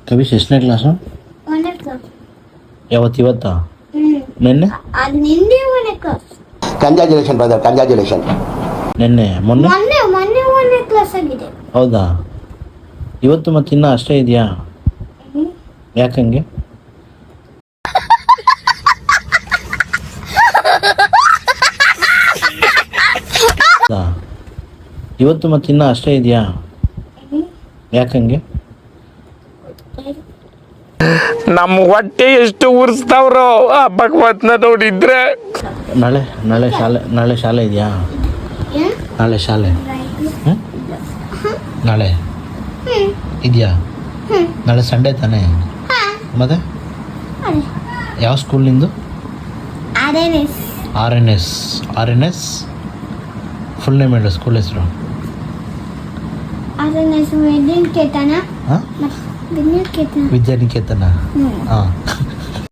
ಕವಿಶ್ ಎಷ್ಟನೇ ಕ್ಲಾಸು? ಇವತ್ತಾ ನಿನ್ನೆ? Congratulation brother, congratulation. ನಿನ್ನೆ ಮೊನ್ನೆ ಮೊನ್ನೆ ಕ್ಲಾಸ್ ಆಗಿದೆ. ಹೌದಾ? ಇವತ್ತು ಮತ್ತೆ ಇನ್ನೂ ಅಷ್ಟೇ ಇದೆಯಾ? ಯಾಕಂಗೆ? ಇವತ್ತು ಮತ್ತೆ ಇನ್ನೂ ಅಷ್ಟೇ ಇದೆಯಾ? ಯಾಕಂಗೆ? ನಮ್ಮ ಹೊಟ್ಟೆ ಎಷ್ಟು ಉರ್ಸ್ತಾವ್ರೋ ಆ ಭಗವತ್ನ ನೋಡಿದ್ರೆ. ನಾಳೆ ಶಾಲೆ ಇದೆಯಾ? ನಾಳೆ ಶಾಲೆ ನಾಳೆ ಇದೆಯಾ? ನಾಳೆ ಸಂಡೇ ತಾನೇ? ಮತ್ತೆ ಯಾವ ಸ್ಕೂಲ್ ನಿಂದು? R N S full name ಹೇಳು, ಸ್ಕೂಲ್ ಹೆಸರು. ವಿದ್ಯಾನಿಕೇತನ. ವಿದ್ಯಾನಿಕೇತನ. ಹಾಂ